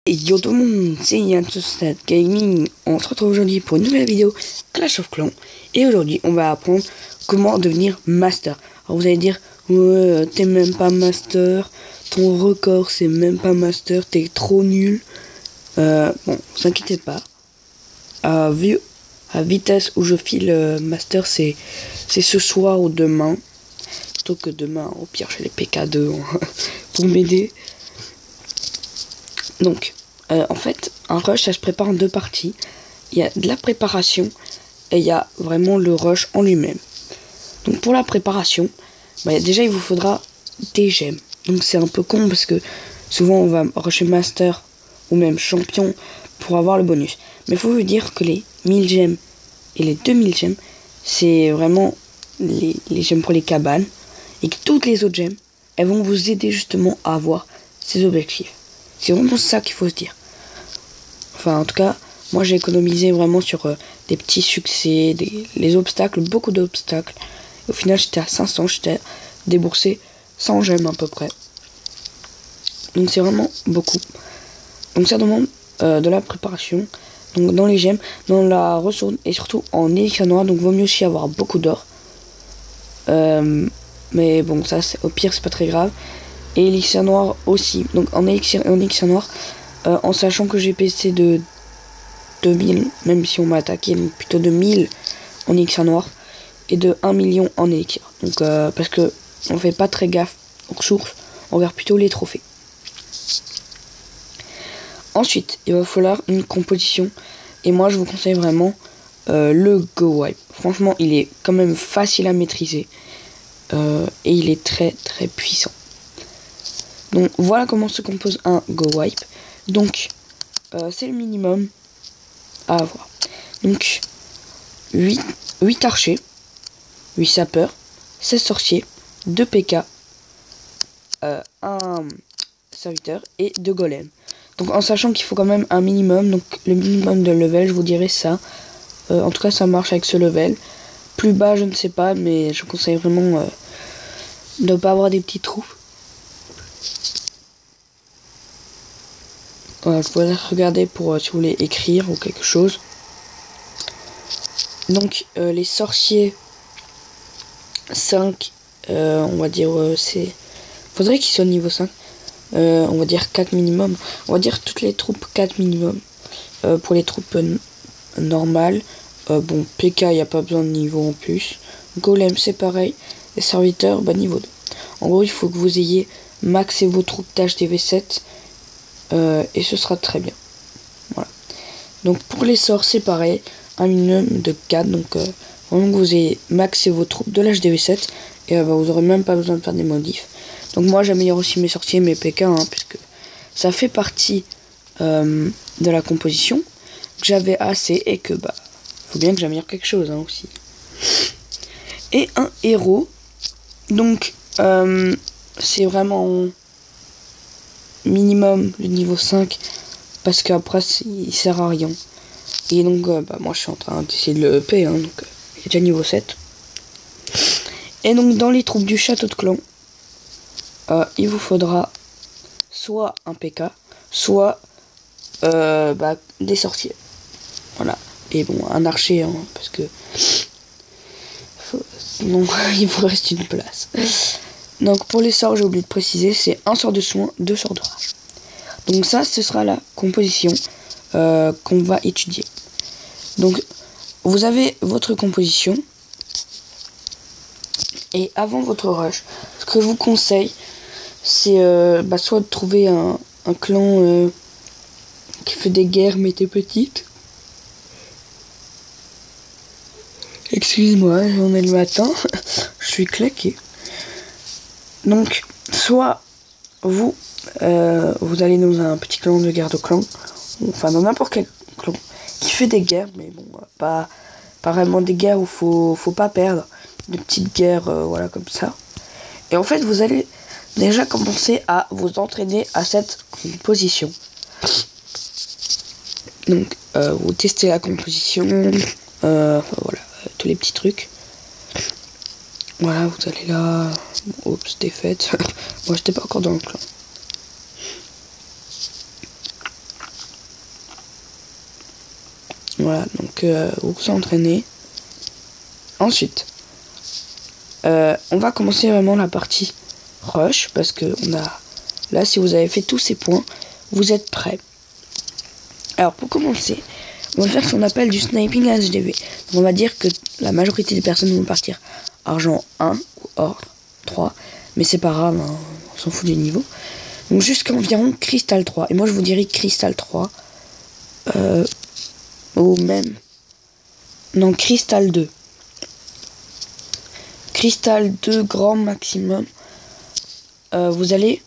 Et yo tout le monde, c'est Yann de Stade Gaming. On se retrouve aujourd'hui pour une nouvelle vidéo Clash of Clans. Et aujourd'hui, on va apprendre comment devenir master. Alors vous allez dire, ouais, t'es même pas master, ton record c'est même pas master, t'es trop nul. Bon, vous inquiétez pas. À vitesse où je file master, c'est ce soir ou demain. Plutôt que demain, au pire j'ai les PK2 pour m'aider. Donc, en fait, un rush, ça se prépare en deux parties. Il y a de la préparation et il y a vraiment le rush en lui-même. Donc, pour la préparation, déjà, il vous faudra des gemmes. Donc, c'est un peu con parce que souvent, on va rusher master ou même champion pour avoir le bonus. Mais il faut vous dire que les 1000 gemmes et les 2000 gemmes, c'est vraiment les gemmes pour les cabanes. Et que toutes les autres gemmes, elles vont vous aider justement à avoir ces objectifs. C'est vraiment ça qu'il faut se dire. Enfin, en tout cas, moi j'ai économisé vraiment sur des petits succès, les obstacles, beaucoup d'obstacles. Au final, j'étais à 500, j'étais déboursé 100 gemmes à peu près. Donc c'est vraiment beaucoup. Donc ça demande de la préparation. Donc dans les gemmes, dans la ressource et surtout en élixir noir. Donc vaut mieux aussi avoir beaucoup d'or. Mais bon, ça au pire c'est pas très grave. Et élixir noir aussi. Donc en élixir noir, en sachant que j'ai PC de 2000, même si on m'a attaqué, donc plutôt de 1000 en élixir noir et de 1 million en élixir. Donc parce que on fait pas très gaffe aux ressources, on regarde plutôt les trophées. Ensuite, il va falloir une composition. Et moi je vous conseille vraiment le Go Wipe. Franchement, il est quand même facile à maîtriser. Et il est très très puissant. Donc voilà comment se compose un Go Wipe. Donc c'est le minimum à avoir. Donc 8 archers, 8 sapeurs, 16 sorciers, 2 PK, un serviteur et 2 golems. Donc en sachant qu'il faut quand même un minimum, donc le minimum de level, je vous dirais ça. En tout cas ça marche avec ce level. Plus bas je ne sais pas, mais je conseille vraiment de ne pas avoir des petits trous. Voilà, je pourrais regarder pour si vous voulez écrire ou quelque chose. Donc les sorciers 5, on va dire c'est... Faudrait qu'ils soient niveau 5. On va dire 4 minimum. On va dire toutes les troupes 4 minimum. Pour les troupes normales. Bon, PK, il n'y a pas besoin de niveau en plus. Golem, c'est pareil. Les serviteurs, niveau 2. En gros, il faut que vous ayez maxé vos troupes d'HDV7. Et ce sera très bien. Voilà. Donc pour les sorts, c'est pareil. Un minimum de 4. Donc vraiment que vous ayez maxé vos troupes de l'HDV7. Et vous aurez même pas besoin de faire des modifs. Donc moi j'améliore aussi mes sorciers, mes PK, puisque ça fait partie de la composition que j'avais assez et que faut bien que j'améliore quelque chose aussi. Et un héros. Donc c'est vraiment minimum le niveau 5 parce qu'après il sert à rien. Et donc moi je suis en train d'essayer de le EP, donc il est déjà niveau 7. Et donc dans les troupes du château de clan, il vous faudra soit un PK, soit des sorciers. Voilà. Et bon, un archer, parce que sinon il vous reste une place. Donc pour les sorts, j'ai oublié de préciser, c'est un sort de soin, 2 sorts de rage. Donc ça, ce sera la composition qu'on va étudier. Donc vous avez votre composition. Et avant votre rush, ce que je vous conseille, c'est soit de trouver un clan qui fait des guerres mais t'es petite. Excuse-moi, on est le matin, je suis claqué. Donc, soit vous allez dans un petit clan de garde clan, enfin dans n'importe quel clan qui fait des guerres, mais bon, pas vraiment des guerres où faut pas perdre, de petites guerres, voilà comme ça. Et en fait, vous allez déjà commencer à vous entraîner à cette composition. Donc, vous testez la composition, voilà, tous les petits trucs. Voilà, vous allez là. Oups, défaite. Moi, j'étais pas encore dans le clan. Voilà, donc vous vous entraînez. Ensuite, on va commencer vraiment la partie rush, parce que là, si vous avez fait tous ces points, vous êtes prêts. Alors, pour commencer, on va faire ce qu'on appelle du sniping HDV. Donc, on va dire que la majorité des personnes vont partir argent 1 ou or 3, mais c'est pas grave, hein, on s'en fout du niveau. Donc, jusqu'à environ cristal 3. Et moi, je vous dirais cristal 3, ou même, non, cristal 2. Cristal 2 grand maximum, vous allez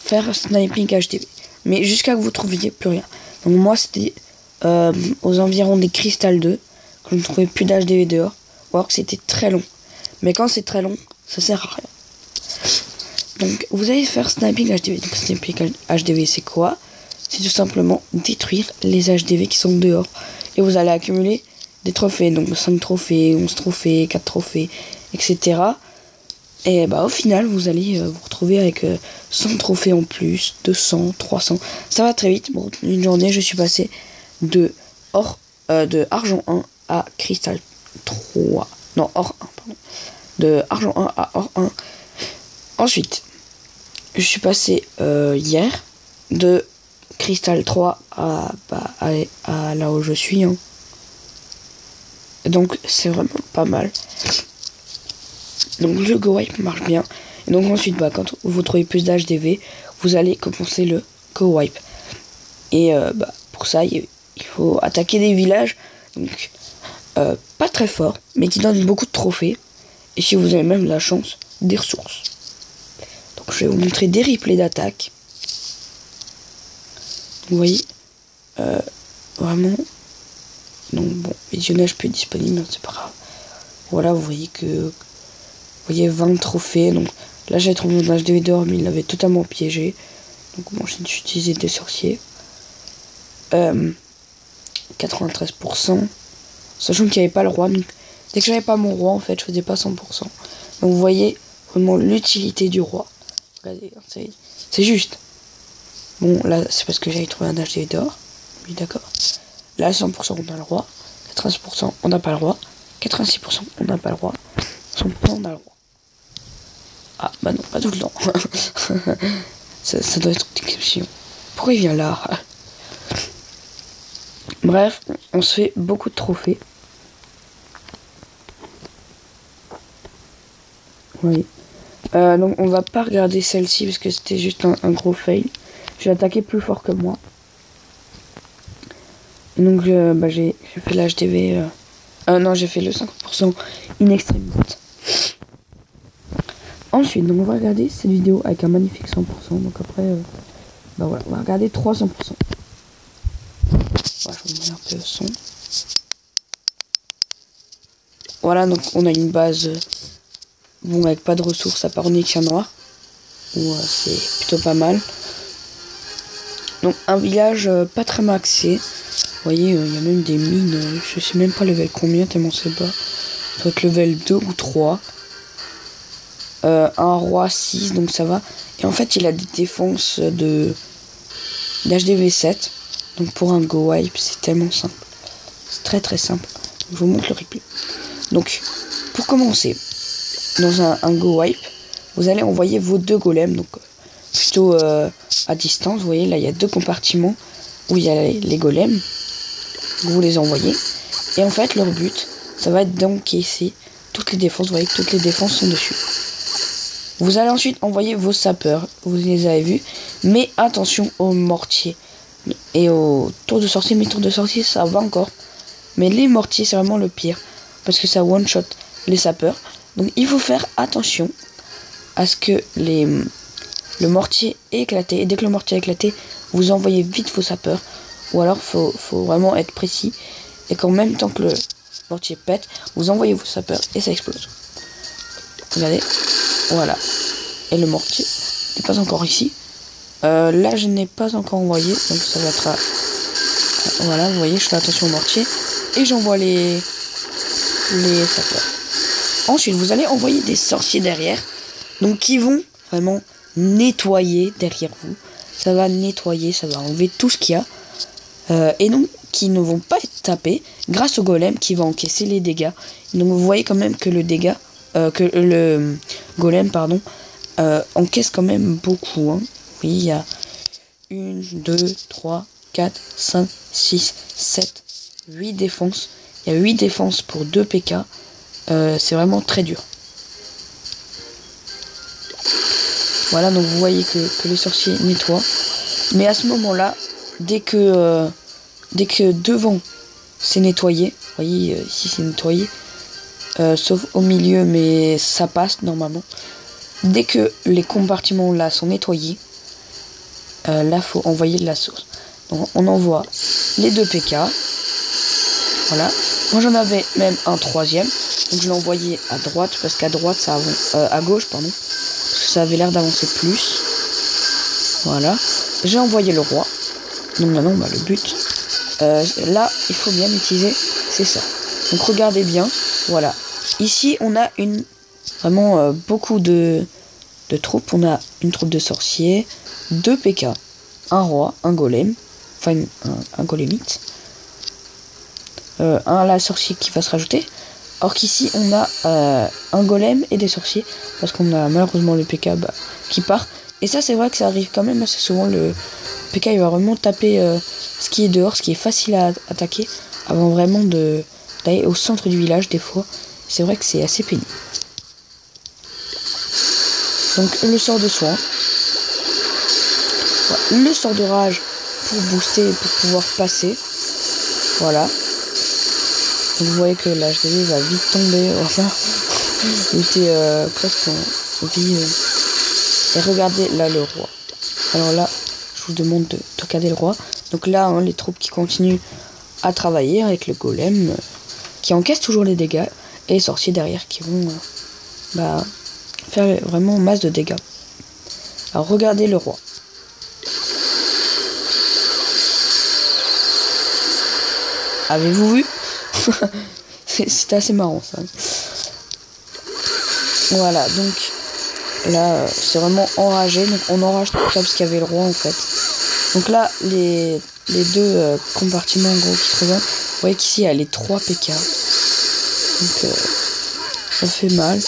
faire sniping HDV. Mais jusqu'à que vous trouviez plus rien. Donc moi c'était aux environs des cristal 2 que je ne trouvais plus d'HDV dehors. Ou alors que c'était très long. Mais quand c'est très long, ça sert à rien. Donc vous allez faire sniping HDV. Donc sniping HDV c'est quoi? C'est tout simplement détruire les HDV qui sont dehors. Et vous allez accumuler des trophées. Donc 5 trophées, 11 trophées, 4 trophées, etc. Et bah au final vous allez vous retrouver avec 100 trophées en plus, 200, 300. Ça va très vite. Bon, une journée je suis passé de argent 1 à cristal 3. Non, or 1, pardon. De argent 1 à or 1. Ensuite, je suis passé hier de cristal 3 à là où je suis. Hein. Donc c'est vraiment pas mal. Donc le go wipe marche bien. Et donc ensuite, bah, quand vous trouvez plus d'HDV, vous allez commencer le go wipe. Et bah, pour ça, il faut attaquer des villages. Donc pas très fort, mais qui donnent beaucoup de trophées. Et si vous avez même la chance, des ressources. Donc je vais vous montrer des replays d'attaque. Vous voyez, vraiment. Donc bon, visionnage plus disponible, c'est pas grave. Voilà, vous voyez que... Vous voyez 20 trophées. Donc là j'ai trouvé mon HDV d'or, mais il l'avait totalement piégé. Donc bon, j'ai utilisé des sorciers. 93%. Sachant qu'il n'y avait pas le roi. Donc, dès que j'avais pas mon roi, en fait, je faisais pas 100%. Donc vous voyez vraiment l'utilité du roi. Regardez, c'est juste. Bon, là c'est parce que j'avais trouvé un HDV d'or. Oui, d'accord. Là 100% on a le roi. 80% on n'a pas le roi. 86% on n'a pas le roi. 100% on a le roi. Ah bah non, pas tout le temps. ça doit être une exception. Pourquoi il vient là? Bref, on se fait beaucoup de trophées. Oui. Donc on va pas regarder celle-ci parce que c'était juste un gros fail. J'ai attaqué plus fort que moi. Et donc bah, j'ai fait l'HDV. Non, j'ai fait le 50% in extremis. Ensuite, donc on va regarder cette vidéo avec un magnifique 100%. Donc après, bah voilà, on va regarder 300%. Voilà, je vais vous mettre un peu le son. Voilà, donc on a une base, bon, avec pas de ressources à part Onyxia noir. Où c'est plutôt pas mal. Donc un village pas très maxé. Vous voyez, il y a même des mines, je sais même pas level combien, tellement c'est bas. Ça doit être level 2 ou 3. Un roi 6, donc ça va. Et en fait, il a des défenses d'HDV 7. Donc pour un go wipe, c'est tellement simple. C'est très très simple. Je vous montre le replay. Donc, pour commencer, dans un go wipe, vous allez envoyer vos 2 golems. Donc, plutôt à distance. Vous voyez, là, il y a 2 compartiments où il y a les golems. Vous les envoyez. Et en fait, leur but, ça va être d'encaisser toutes les défenses. Vous voyez que toutes les défenses sont dessus. Vous allez ensuite envoyer vos sapeurs, vous les avez vus, mais attention aux mortiers et aux tours de sorcier. Mes tours de sorcier ça va encore, mais les mortiers c'est vraiment le pire, parce que ça one shot les sapeurs. Donc il faut faire attention à ce que le mortier est éclaté, et dès que le mortier est éclaté, vous envoyez vite vos sapeurs, ou alors faut vraiment être précis, et qu'en même temps que le mortier pète, vous envoyez vos sapeurs et ça explose. Regardez. Voilà. Et le mortier n'est pas encore ici. Là, je n'ai pas encore envoyé. Donc, ça va être... Voilà, vous voyez, je fais attention au mortier. Et j'envoie les sapeurs. Ensuite, vous allez envoyer des sorciers derrière. Donc, qui vont vraiment nettoyer derrière vous. Ça va nettoyer, ça va enlever tout ce qu'il y a. Et donc, qui ne vont pas être taper grâce au golem qui va encaisser les dégâts. Donc vous voyez quand même que le golem pardon encaisse quand même beaucoup. Hein. Oui, il y a 1, 2, 3, 4, 5, 6, 7, 8 défenses. Il y a 8 défenses pour 2 PK. C'est vraiment très dur. Voilà, donc vous voyez que les sorciers nettoient. Mais à ce moment-là, dès que devant c'est nettoyé, vous voyez ici c'est nettoyé, sauf au milieu, mais ça passe normalement. Dès que les compartiments là sont nettoyés, là faut envoyer de la sauce. Donc on envoie les 2 PK. Voilà. Moi j'en avais même un troisième. Donc je l'ai envoyé à droite parce qu'à droite ça avance, à gauche pardon. Parce que ça avait l'air d'avancer plus. Voilà. J'ai envoyé le roi. Donc maintenant bah, le but. Là il faut bien utiliser. C'est ça. Donc regardez bien. Voilà. Ici on a vraiment beaucoup de troupes. On a une troupe de sorciers. 2 PK. Un roi. Un golem. Enfin un golemite. Un la sorcier qui va se rajouter. Or qu'ici on a un golem et des sorciers parce qu'on a malheureusement le PK qui part. Et ça c'est vrai que ça arrive quand même assez souvent. Le PK il va vraiment taper ce qui est dehors, ce qui est facile à attaquer avant vraiment d'aller au centre du village des fois. C'est vrai que c'est assez pénible. Donc le sort de soin. Voilà. Le sort de rage pour booster et pour pouvoir passer. Voilà. Vous voyez que l'HDV va vite tomber. Enfin, il était presque en vie. Et regardez là le roi. Alors là, je vous demande de regarder le roi. Donc là, hein, les troupes qui continuent à travailler avec le golem, qui encaisse toujours les dégâts, et les sorciers derrière qui vont faire vraiment masse de dégâts. Alors regardez le roi. Avez-vous vu? C'est assez marrant ça. Voilà, donc là c'est vraiment enragé. Donc on enrage tout ça parce qu'il y avait le roi en fait. Donc là les 2 compartiments en gros qui se rejoignent. Vous voyez qu'ici il y a les 3 PK. Donc ça fait mal.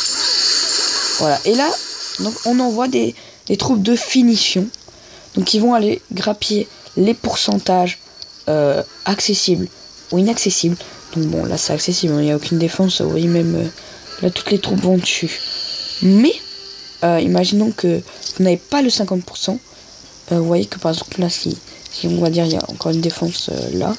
Voilà. Et là donc on envoie des troupes de finition. Donc ils vont aller grappiller les pourcentages accessibles ou inaccessibles. Donc bon là c'est accessible, il n'y a aucune défense, vous voyez même là toutes les troupes vont dessus. Mais imaginons que vous n'avez pas le 50%, vous voyez que par exemple là si on va dire il y a encore une défense là,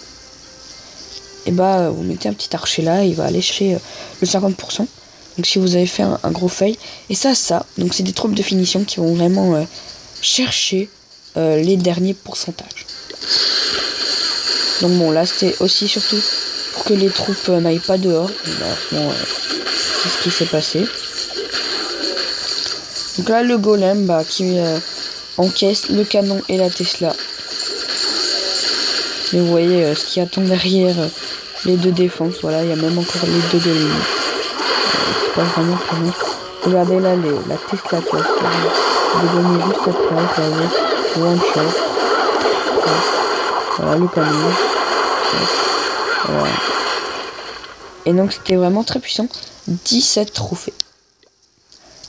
et vous mettez un petit archer là, il va aller chercher le 50%. Donc si vous avez fait un gros fail, et ça, donc c'est des troupes de finition qui vont vraiment chercher les derniers pourcentages. Donc bon là c'était aussi surtout pour que les troupes n'aillent pas dehors. C'est ce qui s'est passé. Donc là le golem qui encaisse le canon et la Tesla. Mais vous voyez ce qui attend derrière les 2 défenses. Voilà, il y a même encore les 2 golems. C'est pas vraiment pour nous. Regardez là la Tesla qui va se gagner juste après. Vous avez one shot. Voilà le canon. Voilà. Et donc c'était vraiment très puissant. 17 trophées.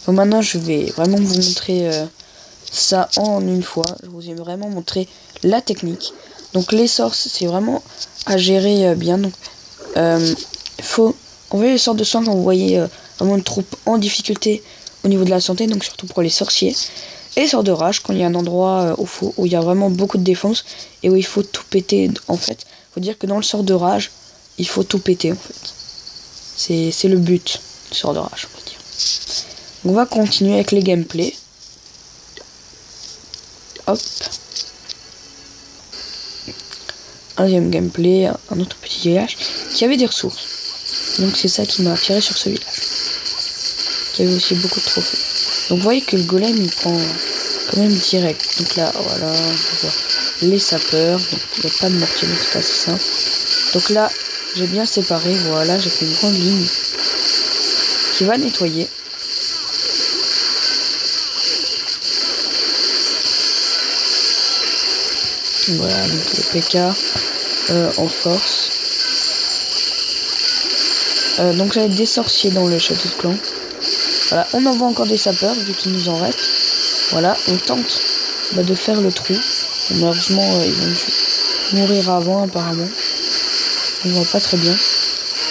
Donc maintenant je vais vraiment vous montrer ça en une fois. Je vous ai vraiment montré la technique. Donc les sorts c'est vraiment à gérer bien. Donc faut envoyer les sorts de soin quand vous voyez vraiment une troupe en difficulté au niveau de la santé. Donc surtout pour les sorciers. Et les sorts de rage quand il y a un endroit où il y a vraiment beaucoup de défense et où il faut tout péter en fait. Faut dire que dans le sort de rage, il faut tout péter en fait. C'est le but du sort de rage, on va dire. On va continuer avec les gameplays. Hop. Un deuxième gameplay, un autre petit village qui avait des ressources. Donc c'est ça qui m'a attiré sur ce village. Qui avait aussi beaucoup de trophées. Donc vous voyez que le golem il prend quand même direct. Donc là, voilà, on voit les sapeurs. Donc il n'y a pas de mortier, donc c'est assez simple. Donc là, j'ai bien séparé, voilà, j'ai fait une grande ligne qui va nettoyer. Voilà, donc le PK en force. Donc j'avais des sorciers dans le château de clan. Voilà, on envoie encore des sapeurs vu qu'il nous en reste. Voilà, on tente de faire le trou. Malheureusement, ils ont dû mourir avant apparemment. On voit pas très bien.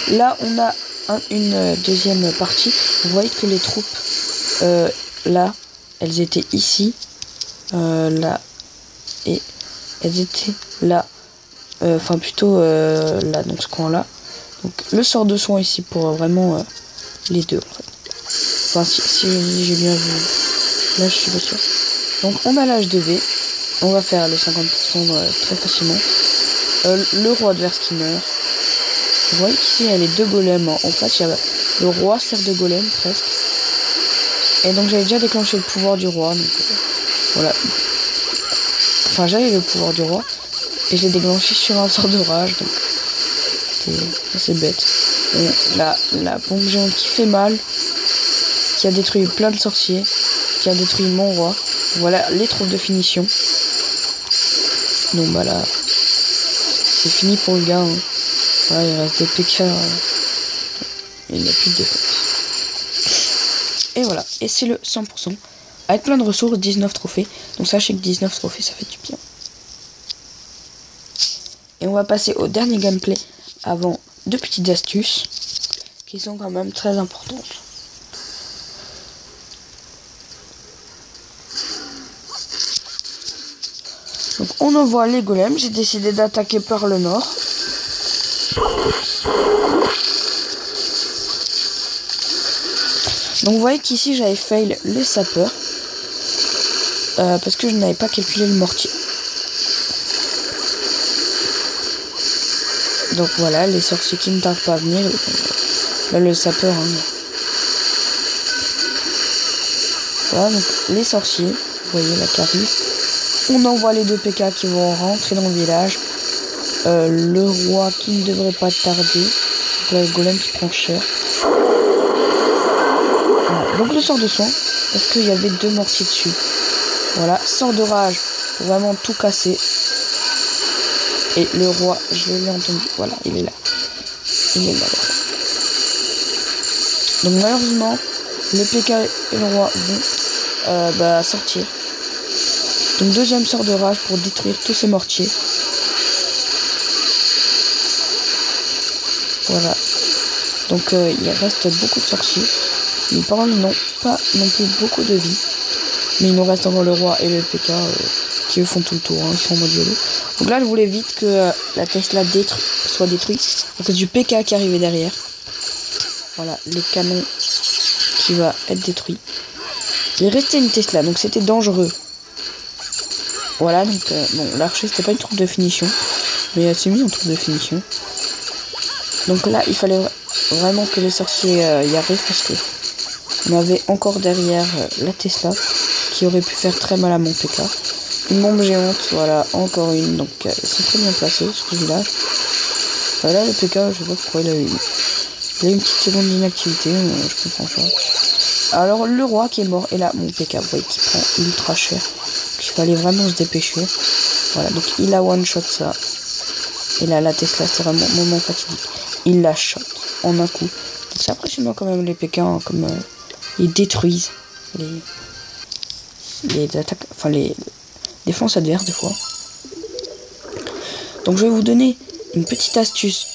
Là, on a une deuxième partie. Vous voyez que les troupes, là, elles étaient ici, là, et elles étaient là. Enfin, plutôt là, dans ce coin-là. Donc, le sort de soin ici pour vraiment les deux, en fait. Enfin, si j'ai bien vu. Là, je suis pas sûr. Donc, on a l'âge de V. On va faire les 50% très facilement. Le roi adverse qui meurt. Vous voyez qu'ici, il y a les deux golems. En face, il y a le roi sert de golem, presque. Et donc, j'avais déjà déclenché le pouvoir du roi. Donc, voilà. Enfin, j'avais le pouvoir du roi. Et je l'ai déclenché sur un sort de rage. Donc, c'est bête. Et la bombe géante qui fait mal. Qui a détruit plein de sorciers. Qui a détruit mon roi. Voilà les troupes de finition. Donc, bah là, c'est fini pour le gars. Hein. Voilà, il reste des PK. Il n'y a plus de défense. Et voilà. Et c'est le 100%. Avec plein de ressources, 19 trophées. Donc sachez que 19 trophées, ça fait du bien. Et on va passer au dernier gameplay avant deux petites astuces qui sont quand même très importantes. Donc on envoie les golems. J'ai décidé d'attaquer par le nord. Donc vous voyez qu'ici j'avais fail les sapeurs. Parce que je n'avais pas calculé le mortier. Donc voilà, les sorciers qui ne tardent pas à venir. Là, le sapeur. Hein. Voilà, donc les sorciers. Vous voyez la carte. On envoie les deux PK qui vont rentrer dans le village. Le roi qui ne devrait pas tarder. Donc là, le golem qui prend cher. Voilà. Donc le sort de soin. Parce qu'il y avait deux mortiers dessus. Voilà, sort de rage. Pour vraiment tout casser. Et le roi, je l'ai entendu. Voilà, il est là. Il est là. Donc malheureusement, le PK et le roi vont sortir. Donc deuxième sort de rage pour détruire tous ces mortiers. Voilà. Donc il reste beaucoup de sorciers. Mais par contre, ils n'ont pas non plus beaucoup de vie. Mais il nous reste encore le roi et le PK qui eux font tout le tour. Hein, ils sont en mode YOLO. Donc là, je voulais vite que la Tesla soit détruite. À cause du PK qui arrivait derrière. Voilà, le canon qui va être détruit. Il restait une Tesla, donc c'était dangereux. Voilà, donc bon, l'archer c'était pas une troupe de finition. Mais c'est mis en troupe de finition. Donc là, il fallait vraiment que les sorciers y arrivent. Parce que on avait encore derrière la Tesla. Qui aurait pu faire très mal à mon PK. Une bombe géante, voilà, encore une. Donc ils sont très bien placés sur ce village. Voilà, le PK, je sais pas pourquoi il a eu une petite seconde d'inactivité, je comprends pas. Alors le roi qui est mort, et là mon PK, vous voyez, qui prend ultra cher. Il fallait vraiment se dépêcher. Voilà, donc il a one shot ça. Et là la Tesla, c'est vraiment moment fatidique. Il la shot en un coup. C'est impressionnant quand même les PK, hein, comme ils détruisent les attaques, enfin les défenses adverses des fois. Donc je vais vous donner une petite astuce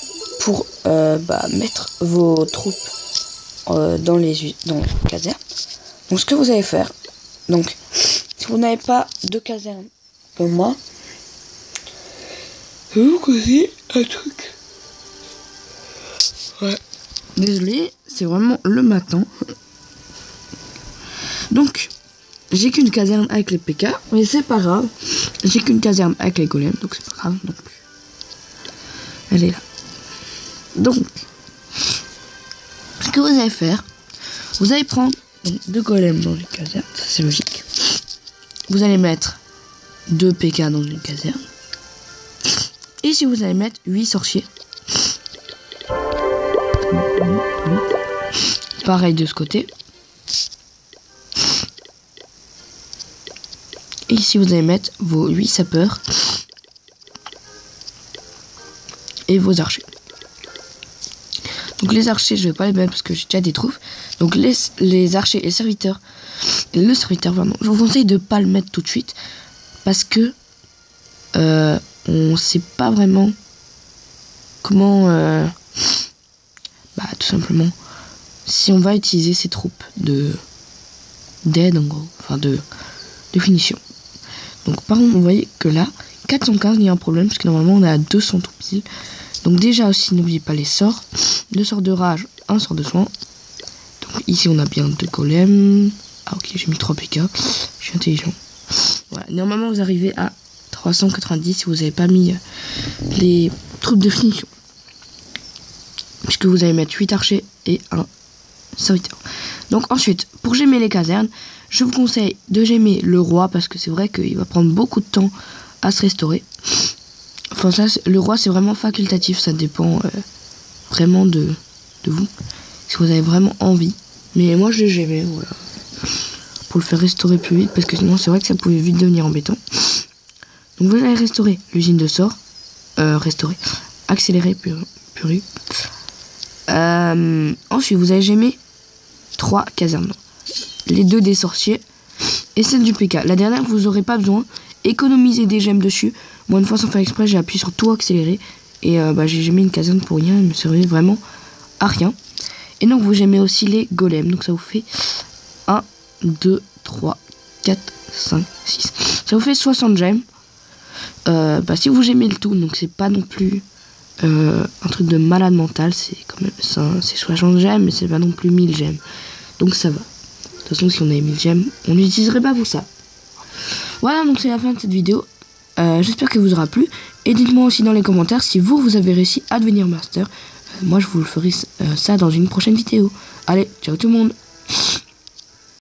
pour mettre vos troupes dans les casernes. Donc ce que vous allez faire, donc si vous n'avez pas de caserne comme moi, je vais vous causer un truc. Ouais. Désolé, c'est vraiment le matin. Donc j'ai qu'une caserne avec les PK, mais c'est pas grave. J'ai qu'une caserne avec les golems, donc c'est pas grave non plus. Elle est là. Donc, ce que vous allez faire, vous allez prendre deux golems dans une caserne, ça c'est logique. Vous allez mettre 2 PK dans une caserne. Et si vous allez mettre 8 sorciers. Pareil de ce côté. Et ici, vous allez mettre vos 8 sapeurs et vos archers. Donc les archers, je vais pas les mettre parce que j'ai déjà des troupes. Donc les archers et serviteurs, le serviteur, pardon, je vous conseille de pas le mettre tout de suite parce que on sait pas vraiment comment, tout simplement, si on va utiliser ces troupes d'aide en gros, enfin de finition. Donc par contre, vous voyez que là, 415, il y a un problème parce que normalement on est à 200 tout pile. Donc déjà aussi, n'oubliez pas les sorts. 2 sorts de rage, 1 sort de soin. Donc ici on a bien 2 golems. Ah ok, j'ai mis 3 PK. Je suis intelligent. Voilà, normalement vous arrivez à 390 si vous n'avez pas mis les troupes de finition. Puisque vous allez mettre 8 archers et 1 serviteur. Donc ensuite, pour gemmer les casernes, je vous conseille de gemmer le roi parce que c'est vrai qu'il va prendre beaucoup de temps à se restaurer. Enfin ça, le roi c'est vraiment facultatif, ça dépend vraiment de vous. Si vous avez vraiment envie. Mais moi je l'ai gemmé, voilà. Pour le faire restaurer plus vite parce que sinon c'est vrai que ça pouvait vite devenir embêtant. Donc vous allez restaurer l'usine de sort. Accélérer purée. Ensuite vous allez gemmer 3 casernes. Les 2 des sorciers et celle du PK. La dernière vous n'aurez pas besoin. Économisez des gemmes dessus. Moi une fois sans faire exprès j'ai appuyé sur tout accélérer. Et j'ai gemmé une caserne pour rien. Elle me servait vraiment à rien. Et donc vous gemmez aussi les golems. Donc ça vous fait 1, 2, 3, 4, 5, 6. Ça vous fait 60 gemmes. Si vous gemmez le tout, donc c'est pas non plus un truc de malade mental. C'est quand même c'est 60 gemmes, mais c'est pas non plus 1000 gemmes. Donc ça va. De toute façon si on avait 1000 gemmes, on n'utiliserait pas pour ça. Voilà, donc c'est la fin de cette vidéo. J'espère qu'elle vous aura plu. Et dites-moi aussi dans les commentaires si vous avez réussi à devenir master. Moi je vous le ferai ça dans une prochaine vidéo. Allez, ciao tout le monde.